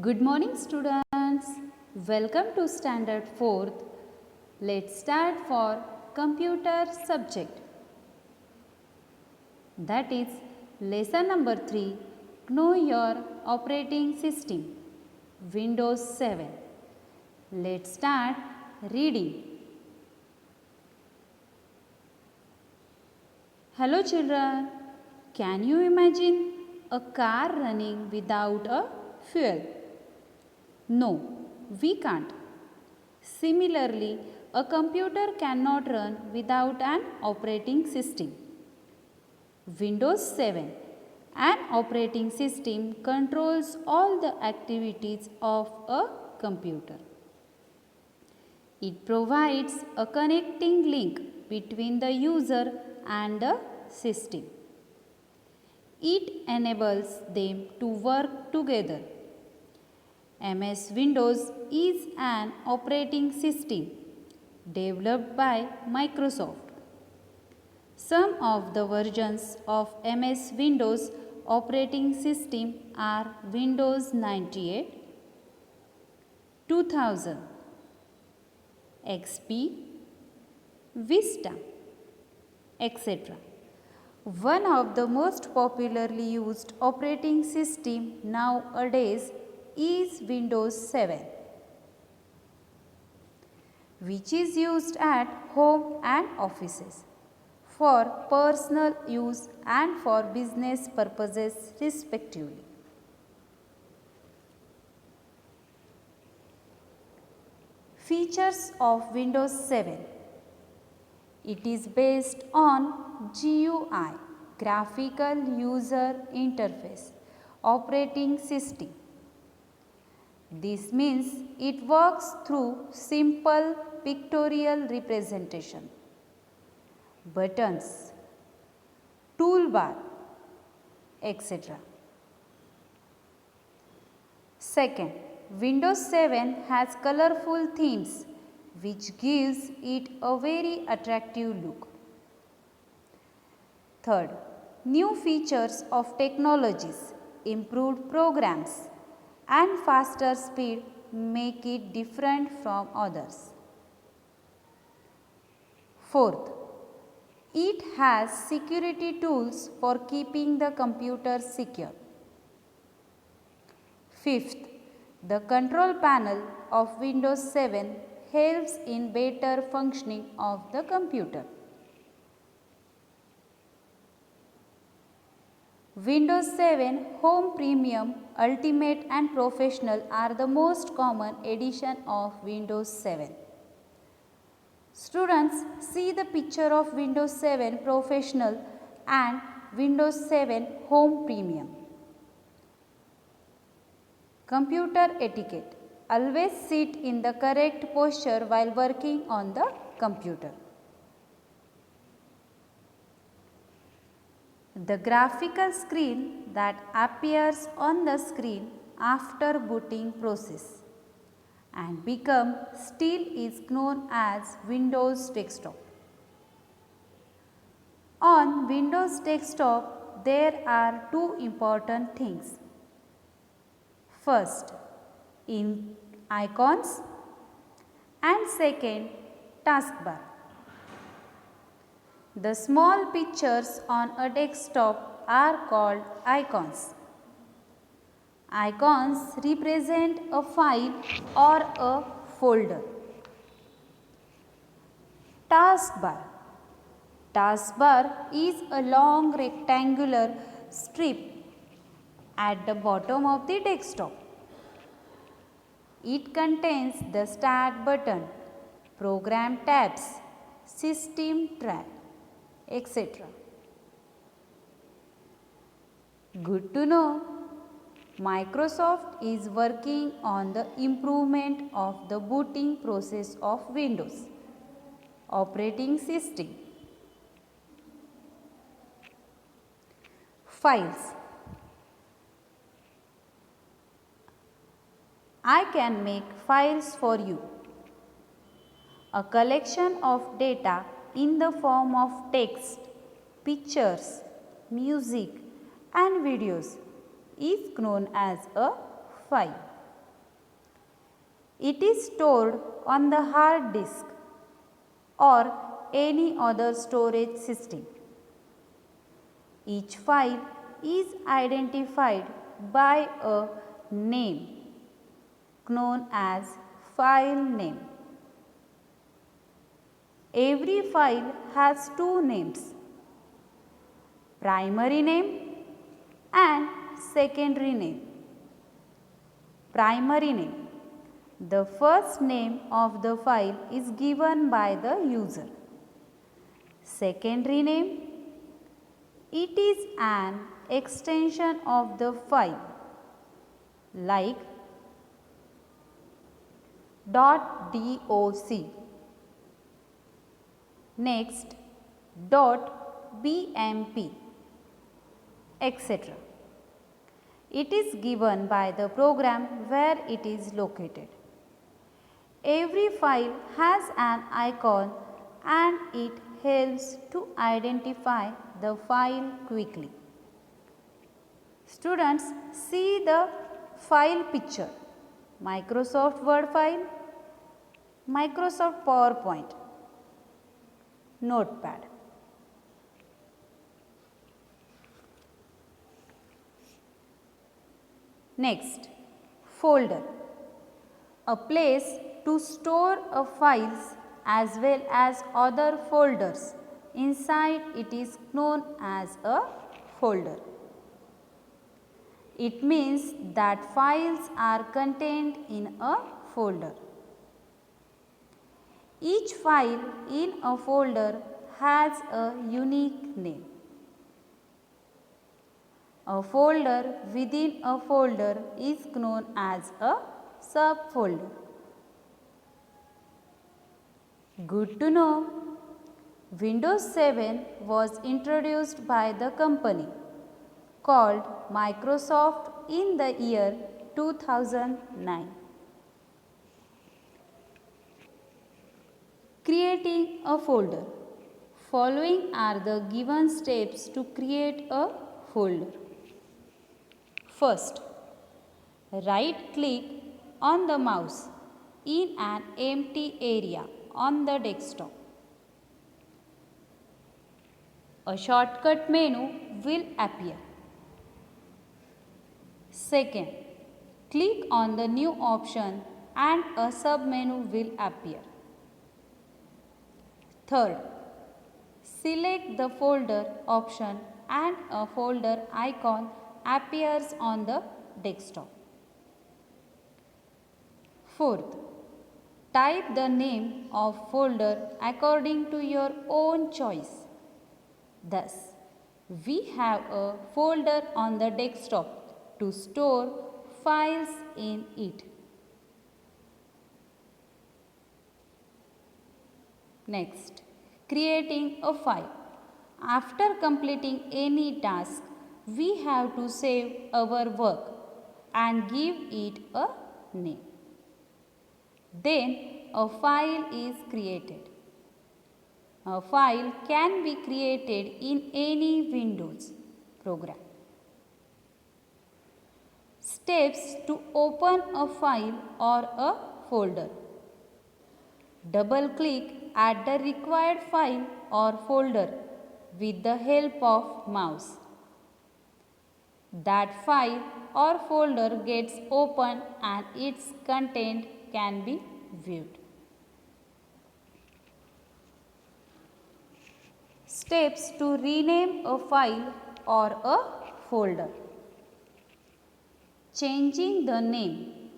Good morning students. Welcome to standard 4th. Let's start for computer subject. That is lesson number 3. Know your operating system. Windows 7. Let's start reading. Hello children. Can you imagine a car running without a fuel? No, we can't. Similarly, a computer cannot run without an operating system. Windows 7, an operating system controls all the activities of a computer. It provides a connecting link between the user and the system. It enables them to work together. MS Windows is an operating system developed by Microsoft. Some of the versions of MS Windows operating system are Windows 98, 2000, XP, Vista, etc. One of the most popularly used operating system nowadays is Windows 7, which is used at home and offices for personal use and for business purposes respectively. Features of Windows 7. It is based on GUI, Graphical User Interface, operating system. This means it works through simple pictorial representation. Buttons, toolbar, etc. Second, Windows 7 has colorful themes which gives it a very attractive look. Third, new features of technologies, improved programs, and faster speed make it different from others. Fourth, it has security tools for keeping the computer secure. Fifth, the control panel of Windows 7 helps in better functioning of the computer. Windows 7 Home Premium, Ultimate and Professional are the most common edition of Windows 7. Students, see the picture of Windows 7 Professional and Windows 7 Home Premium. Computer etiquette. Always sit in the correct posture while working on the computer. The graphical screen that appears on the screen after booting process and become still is known as Windows Desktop. On Windows Desktop, there are two important things. First, in icons and second, taskbar. The small pictures on a desktop are called icons. Icons represent a file or a folder. Taskbar. Taskbar is a long rectangular strip at the bottom of the desktop. It contains the Start button, Program tabs, System track, etc. Good to know. Microsoft is working on the improvement of the booting process of Windows operating system. Files. I can make files for you. A collection of data in the form of text, pictures, music and videos is known as a file. It is stored on the hard disk or any other storage system. Each file is identified by a name known as file name. Every file has two names, primary name and secondary name. Primary name. The first name of the file is given by the user. Secondary name. It is an extension of the file like .doc. Next, .bmp, etc. It is given by the program where it is located. Every file has an icon and it helps to identify the file quickly. Students, see the file picture. Microsoft Word file, Microsoft PowerPoint, Notepad. Next, folder. A place to store a files as well as other folders. Inside it is known as a folder. It means that files are contained in a folder. Each file in a folder has a unique name. A folder within a folder is known as a subfolder. Good to know. Windows 7 was introduced by the company called Microsoft in the year 2009. Creating a folder. Following are the given steps to create a folder. First, right click on the mouse in an empty area on the desktop. A shortcut menu will appear. Second, click on the new option and a sub-menu will appear. Third, select the folder option and a folder icon appears on the desktop. Fourth, type the name of folder according to your own choice. Thus, we have a folder on the desktop to store files in it. Next, creating a file. After completing any task, we have to save our work and give it a name. Then a file is created. A file can be created in any Windows program. Steps to open a file or a folder. Double-click at the required file or folder with the help of mouse. That file or folder gets opened and its content can be viewed. Steps to rename a file or a folder. Changing the name.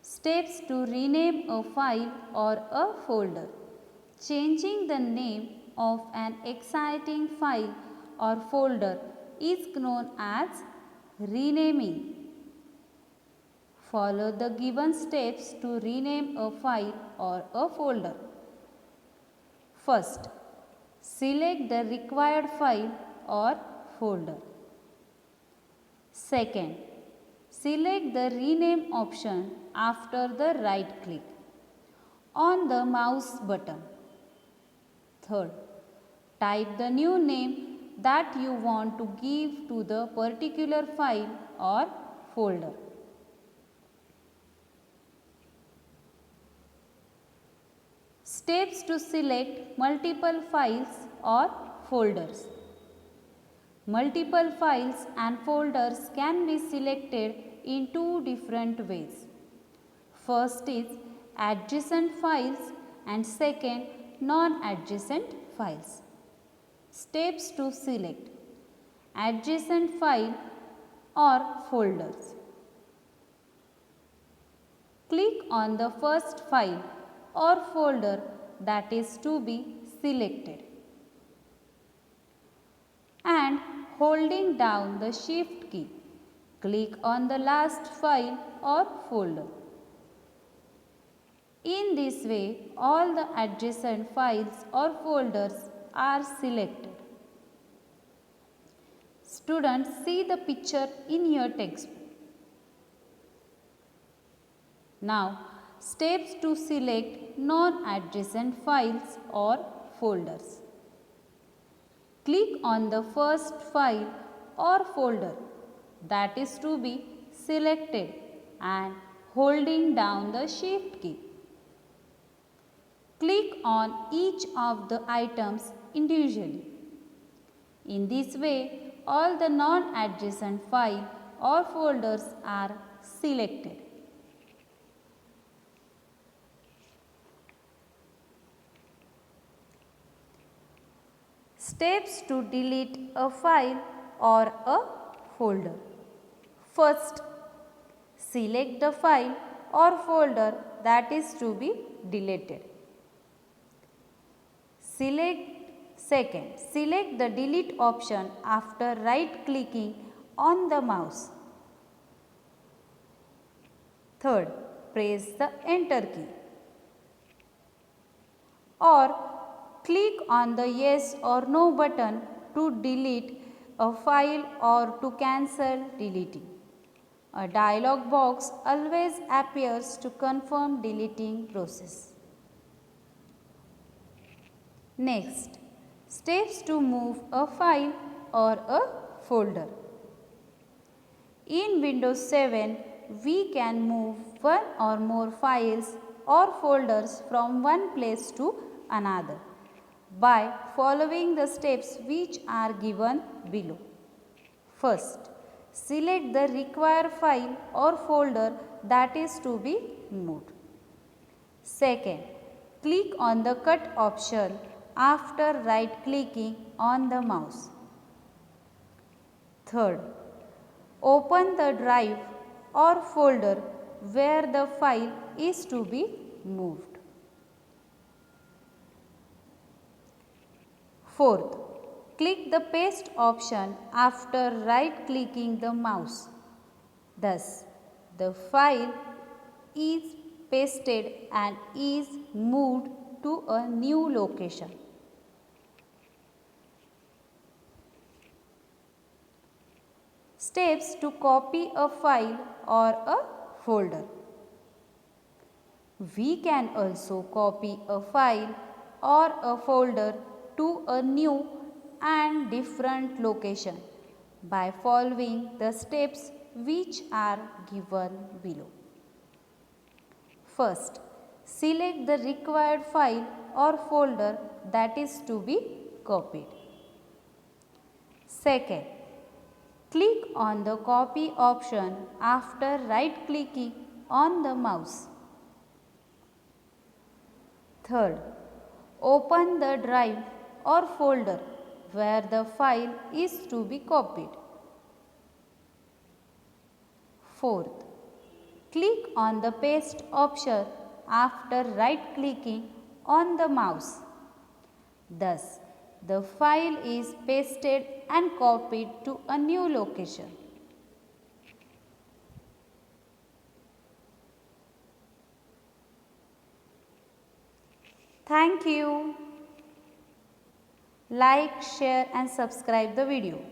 Steps to rename a file or a folder. Changing the name of an existing file or folder is known as renaming. Follow the given steps to rename a file or a folder. First, select the required file or folder. Second, select the rename option after the right click on the mouse button. Third, type the new name that you want to give to the particular file or folder. Steps to select multiple files or folders. Multiple files and folders can be selected in two different ways. First is adjacent files and second non-adjacent files. Steps to select adjacent file or folders. Click on the first file or folder that is to be selected and holding down the shift key, click on the last file or folder. In this way, all the adjacent files or folders are selected. Students, see the picture in your textbook. Now, steps to select non-adjacent files or folders. Click on the first file or folder that is to be selected and holding down the shift key. Click on each of the items individually. In this way, all the non-adjacent file or folders are selected. Steps to delete a file or a folder. First, select the file or folder that is to be deleted. Select the delete option after right clicking on the mouse. Third, press the enter key or click on the yes or no button to delete a file or to cancel deleting. A dialog box always appears to confirm deleting process. Next, steps to move a file or a folder. In Windows 7, we can move one or more files or folders from one place to another by following the steps which are given below. First, select the required file or folder that is to be moved. Second, click on the cut option after right clicking on the mouse. Third, open the drive or folder where the file is to be moved. Fourth, click the paste option after right clicking the mouse. Thus, the file is pasted and is moved to a new location. Steps to copy a file or a folder. We can also copy a file or a folder to a new and different location by following the steps which are given below. First, select the required file or folder that is to be copied. Second, click on the copy option after right clicking on the mouse. Third, open the drive or folder where the file is to be copied. Fourth, click on the paste option after right clicking on the mouse. Thus, the file is pasted and copied to a new location. Thank you. Like, share and subscribe the video.